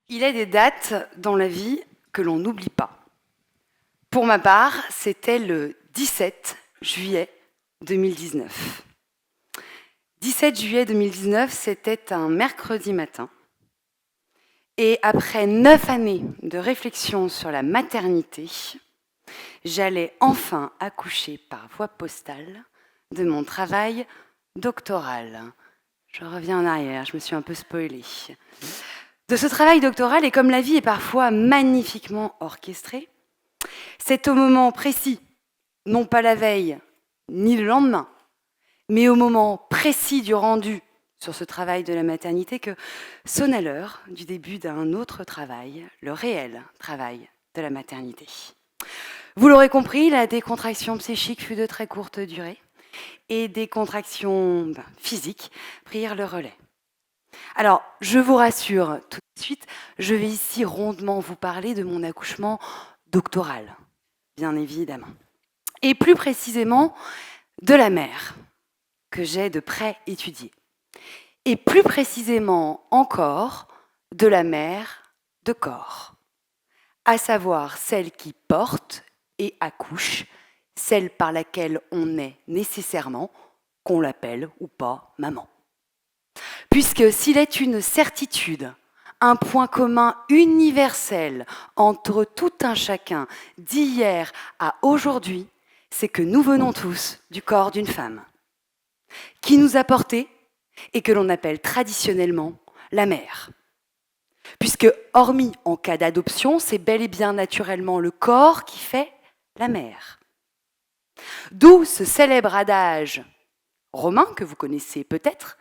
Il est des dates dans la vie que l'on n'oublie pas. Pour ma part, c'était le 17 juillet 2019. 17 juillet 2019, c'était un mercredi matin. Et après 9 années de réflexion sur la maternité, j'allais enfin accoucher par voie postale de mon travail doctoral. Je reviens en arrière, je me suis un peu spoilée. De ce travail doctoral, et comme la vie est parfois magnifiquement orchestrée, c'est au moment précis, non pas la veille, ni le lendemain, mais au moment précis du rendu sur ce travail de la maternité que sonna l'heure du début d'un autre travail, le réel travail de la maternité. Vous l'aurez compris, la décontraction psychique fut de très courte durée et des contractions physiques prirent le relais. Alors, je vous rassure tout de suite, je vais ici rondement vous parler de mon accouchement doctoral, bien évidemment. Et plus précisément, de la mère, que j'ai de près étudiée. Et plus précisément encore, de la mère de corps, à savoir celle qui porte et accouche, celle par laquelle on est nécessairement, qu'on l'appelle ou pas maman. Puisque s'il est une certitude, un point commun universel entre tout un chacun d'hier à aujourd'hui, c'est que nous venons tous du corps d'une femme, qui nous a portés et que l'on appelle traditionnellement la mère. Puisque, hormis en cas d'adoption, c'est bel et bien naturellement le corps qui fait la mère. D'où ce célèbre adage romain que vous connaissez peut-être,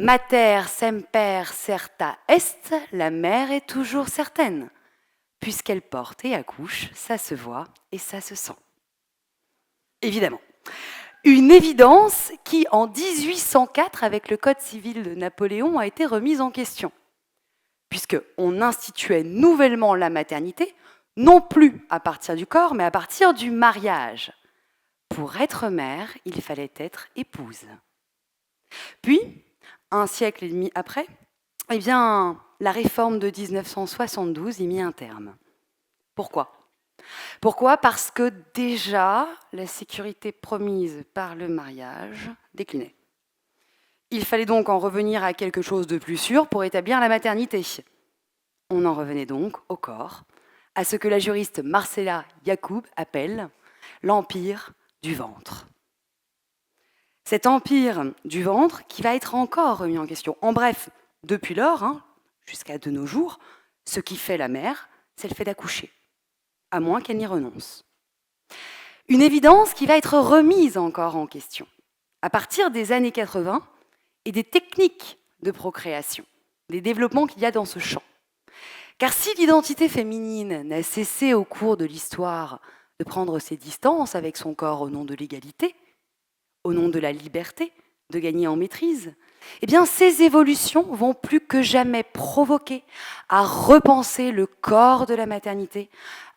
Mater semper certa est, la mère est toujours certaine. Puisqu'elle porte et accouche, ça se voit et ça se sent. Évidemment. Une évidence qui, en 1804, avec le Code civil de Napoléon, a été remise en question. Puisqu'on instituait nouvellement la maternité, non plus à partir du corps, mais à partir du mariage. Pour être mère, il fallait être épouse. Puis, un siècle et demi après, eh bien, la réforme de 1972 y mit un terme. Pourquoi ? Pourquoi ? Parce que déjà, la sécurité promise par le mariage déclinait. Il fallait donc en revenir à quelque chose de plus sûr pour établir la maternité. On en revenait donc au corps, à ce que la juriste Marcella Yacoub appelle l'empire du ventre. Cet empire du ventre qui va être encore remis en question. En bref, depuis lors, jusqu'à de nos jours, ce qui fait la mère, c'est le fait d'accoucher, à moins qu'elle n'y renonce. Une évidence qui va être remise encore en question, à partir des années 80 et des techniques de procréation, des développements qu'il y a dans ce champ. Car si l'identité féminine n'a cessé au cours de l'histoire de prendre ses distances avec son corps au nom de l'égalité, au nom de la liberté, de gagner en maîtrise, eh bien ces évolutions vont plus que jamais provoquer à repenser le corps de la maternité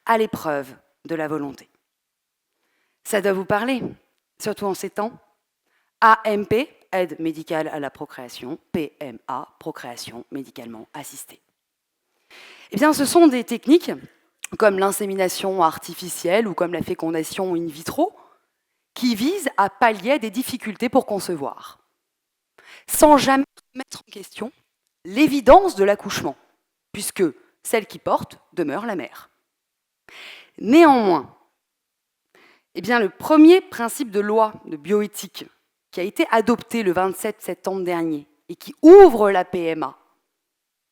à l'épreuve de la volonté. Ça doit vous parler, surtout en ces temps. AMP, aide médicale à la procréation, PMA, procréation médicalement assistée. Eh bien, ce sont des techniques comme l'insémination artificielle ou comme la fécondation in vitro qui visent à pallier des difficultés pour concevoir, sans jamais mettre en question l'évidence de l'accouchement, puisque celle qui porte demeure la mère. Néanmoins, eh bien, le premier principe de loi de bioéthique qui a été adopté le 27 septembre dernier et qui ouvre la PMA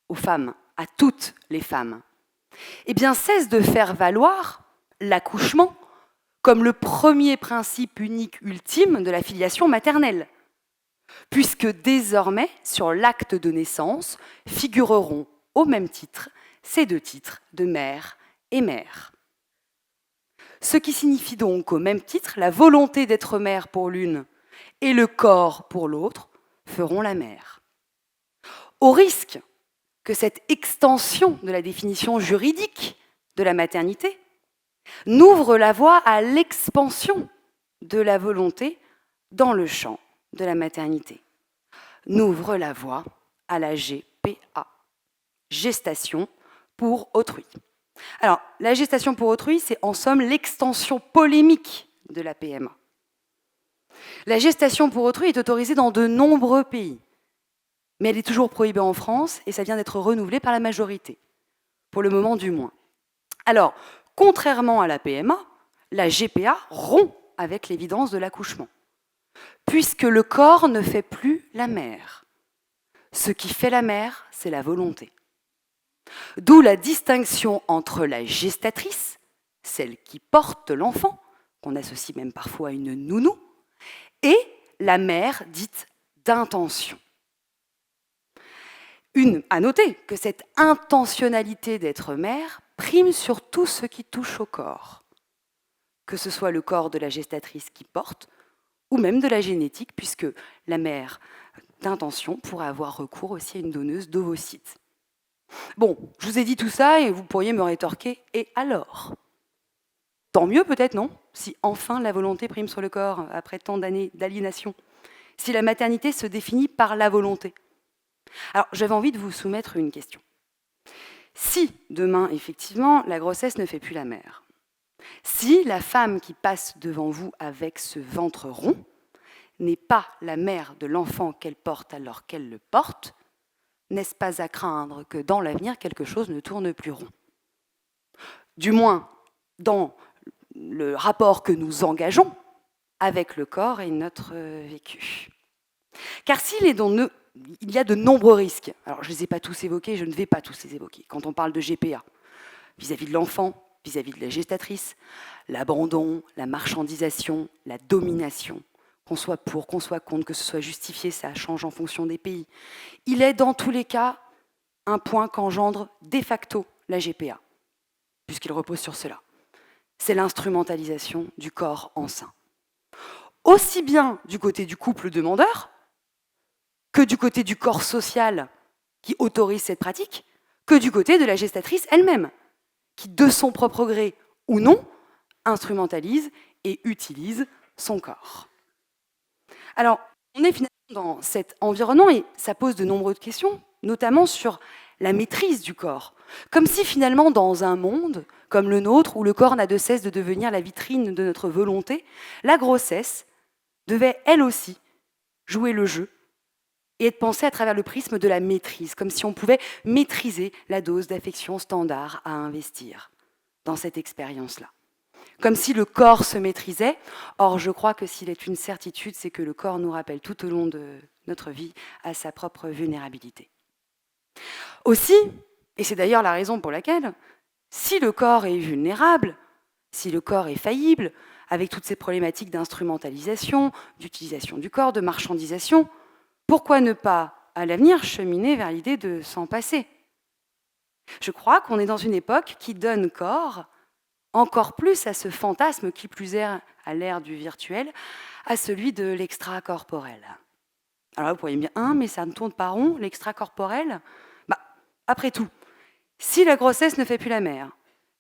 aux femmes, à toutes les femmes, eh bien, cesse de faire valoir l'accouchement comme le premier principe unique ultime de la filiation maternelle, puisque désormais, sur l'acte de naissance, figureront au même titre ces deux titres de mère et mère. Ce qui signifie donc au même titre la volonté d'être mère pour l'une et le corps pour l'autre feront la mère. Au risque que cette extension de la définition juridique de la maternité n'ouvre la voie à l'expansion de la volonté dans le champ de la maternité, n'ouvre la voie à la GPA, gestation pour autrui. Alors, la gestation pour autrui, c'est en somme l'extension polémique de la PMA. La gestation pour autrui est autorisée dans de nombreux pays, mais elle est toujours prohibée en France et ça vient d'être renouvelé par la majorité, pour le moment du moins. Alors, contrairement à la PMA, la GPA rompt avec l'évidence de l'accouchement, puisque le corps ne fait plus la mère. Ce qui fait la mère, c'est la volonté. D'où la distinction entre la gestatrice, celle qui porte l'enfant, qu'on associe même parfois à une nounou, et la mère dite d'intention. À noter que cette intentionnalité d'être mère prime sur tout ce qui touche au corps, que ce soit le corps de la gestatrice qui porte, ou même de la génétique, puisque la mère d'intention pourrait avoir recours aussi à une donneuse d'ovocytes. Bon, je vous ai dit tout ça et vous pourriez me rétorquer, et alors? Tant mieux peut-être, non? Si enfin la volonté prime sur le corps après tant d'années d'aliénation. Si la maternité se définit par la volonté. Alors, j'avais envie de vous soumettre une question. Si, demain, effectivement, la grossesse ne fait plus la mère, si la femme qui passe devant vous avec ce ventre rond n'est pas la mère de l'enfant qu'elle porte alors qu'elle le porte, n'est-ce pas à craindre que dans l'avenir, quelque chose ne tourne plus rond? Du moins, dans le rapport que nous engageons avec le corps et notre vécu. Car s'il est il y a de nombreux risques, alors je ne les ai pas tous évoqués, je ne vais pas tous les évoquer, quand on parle de GPA, vis-à-vis de l'enfant, vis-à-vis de la gestatrice, l'abandon, la marchandisation, la domination, qu'on soit pour, qu'on soit contre, que ce soit justifié, ça change en fonction des pays. Il est dans tous les cas un point qu'engendre de facto la GPA, puisqu'il repose sur cela. C'est l'instrumentalisation du corps enceint. Aussi bien du côté du couple demandeur, que du côté du corps social qui autorise cette pratique, que du côté de la gestatrice elle-même, qui, de son propre gré ou non, instrumentalise et utilise son corps. Alors, on est finalement dans cet environnement et ça pose de nombreuses questions, notamment sur la maîtrise du corps. Comme si finalement, dans un monde comme le nôtre, où le corps n'a de cesse de devenir la vitrine de notre volonté, la grossesse devait, elle aussi, jouer le jeu et être pensée à travers le prisme de la maîtrise, comme si on pouvait maîtriser la dose d'affection standard à investir dans cette expérience-là. Comme si le corps se maîtrisait. Or, je crois que s'il est une certitude, c'est que le corps nous rappelle tout au long de notre vie à sa propre vulnérabilité. Aussi, et c'est d'ailleurs la raison pour laquelle, si le corps est vulnérable, si le corps est faillible, avec toutes ces problématiques d'instrumentalisation, d'utilisation du corps, de marchandisation, pourquoi ne pas, à l'avenir, cheminer vers l'idée de s'en passer? Je crois qu'on est dans une époque qui donne corps encore plus à ce fantasme qui plus est à l'ère du virtuel, à celui de l'extracorporel. Alors vous pourriez me dire, mais ça ne tourne pas rond, l'extracorporel? Après tout, si la grossesse ne fait plus la mère,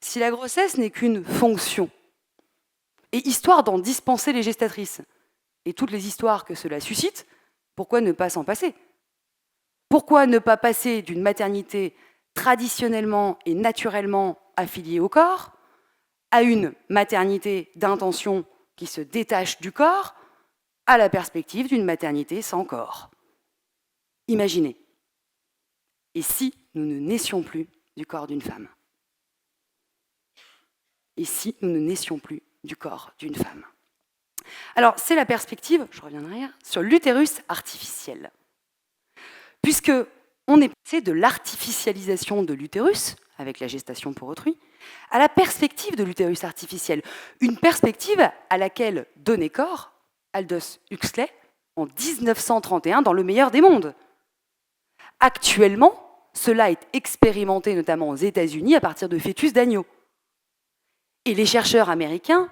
si la grossesse n'est qu'une fonction, et histoire d'en dispenser les gestatrices, et toutes les histoires que cela suscite, pourquoi ne pas s'en passer? Pourquoi ne pas passer d'une maternité traditionnellement et naturellement affiliée au corps à une maternité d'intention qui se détache du corps, à la perspective d'une maternité sans corps? Imaginez. Et si nous ne naissions plus du corps d'une femme? Et si nous ne naissions plus du corps d'une femme? Alors, c'est la perspective, je reviens en arrière, sur l'utérus artificiel. Puisque on est passé de l'artificialisation de l'utérus, avec la gestation pour autrui, à la perspective de l'utérus artificiel. Une perspective à laquelle donnait corps Aldous Huxley en 1931 dans Le meilleur des mondes. Actuellement, cela est expérimenté notamment aux États-Unis à partir de fœtus d'agneau. Et les chercheurs américains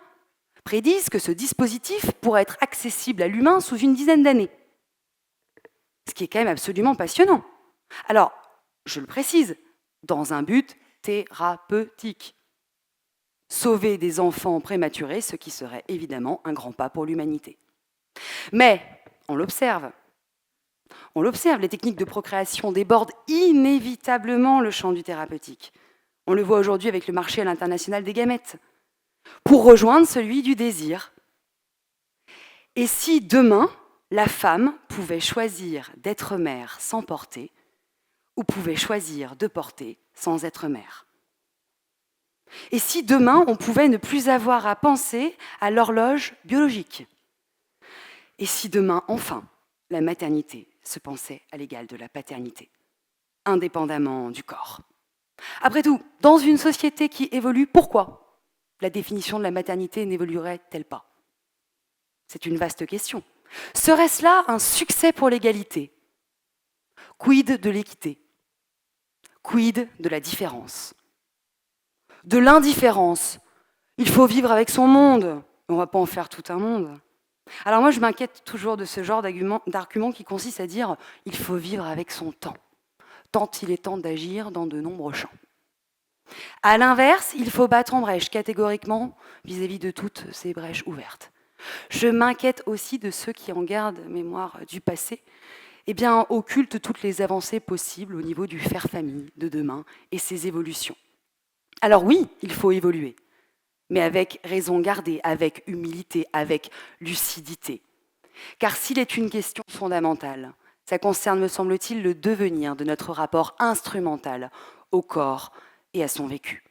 prédisent que ce dispositif pourrait être accessible à l'humain sous une dizaine d'années. Ce qui est quand même absolument passionnant. Alors, je le précise, dans un but thérapeutique. Sauver des enfants prématurés, ce qui serait évidemment un grand pas pour l'humanité. Mais, on l'observe, les techniques de procréation débordent inévitablement le champ du thérapeutique. On le voit aujourd'hui avec le marché à l'international des gamètes, pour rejoindre celui du désir. Et si demain, la femme pouvait choisir d'être mère sans porter, ou pouvait choisir de porter sans être mère? Et si demain, on pouvait ne plus avoir à penser à l'horloge biologique? Et si demain, enfin, la maternité se pensait à l'égal de la paternité, indépendamment du corps? Après tout, dans une société qui évolue, pourquoi la définition de la maternité n'évoluerait-elle pas? C'est une vaste question. Serait-ce là un succès pour l'égalité? Quid de l'équité? Quid de la différence? De l'indifférence? Il faut vivre avec son monde. On ne va pas en faire tout un monde. Alors moi, je m'inquiète toujours de ce genre d'argument qui consiste à dire « il faut vivre avec son temps », tant il est temps d'agir dans de nombreux champs. À l'inverse, il faut battre en brèche catégoriquement vis-à-vis de toutes ces brèches ouvertes. Je m'inquiète aussi de ceux qui en gardent mémoire du passé, occultent toutes les avancées possibles au niveau du faire-famille de demain et ses évolutions. Alors oui, il faut évoluer, mais avec raison gardée, avec humilité, avec lucidité. Car s'il est une question fondamentale, ça concerne, me semble-t-il, le devenir de notre rapport instrumental au corps et à son vécu.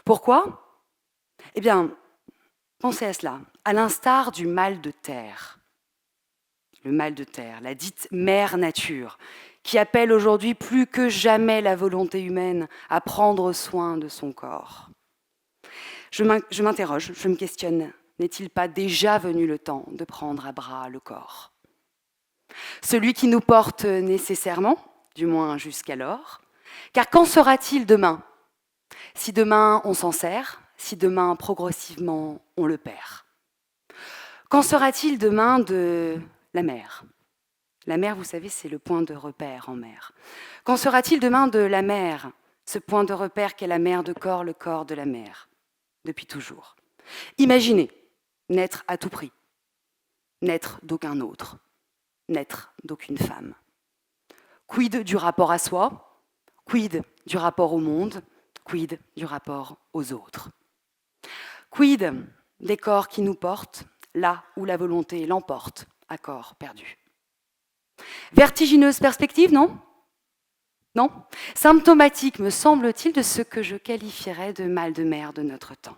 Pourquoi? Pensez à cela. À l'instar du mal de terre, le mal de terre, la dite mère nature, qui appelle aujourd'hui plus que jamais la volonté humaine à prendre soin de son corps. Je m'interroge, je me questionne, n'est-il pas déjà venu le temps de prendre à bras le corps? Celui qui nous porte nécessairement, du moins jusqu'alors, car qu'en sera-t-il demain? Si demain on s'en sert, si demain progressivement on le perd. Qu'en sera-t-il demain de la mer? La mer, vous savez, c'est le point de repère en mer. Qu'en sera-t-il demain de la mer, ce point de repère qu'est la mer de corps, le corps de la mer, depuis toujours? Imaginez naître à tout prix, naître d'aucun autre, naître d'aucune femme. Quid du rapport à soi? Quid du rapport au monde? Quid du rapport aux autres? Quid des corps qui nous portent, là où la volonté l'emporte, à corps perdu? Vertigineuse perspective, non? Non? Symptomatique, me semble-t-il, de ce que je qualifierais de mal de mer de notre temps.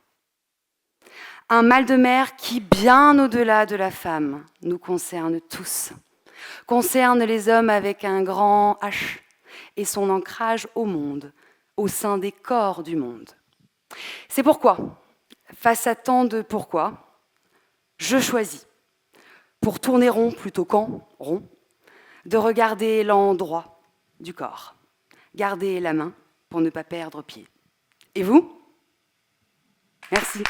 Un mal de mer qui, bien au-delà de la femme, nous concerne tous. Concerne les hommes avec un grand H et son ancrage au monde, au sein des corps du monde. C'est pourquoi, face à tant de pourquoi, je choisis, pour tourner rond plutôt qu'en rond, de regarder l'endroit du corps, garder la main pour ne pas perdre pied. Et vous? Merci.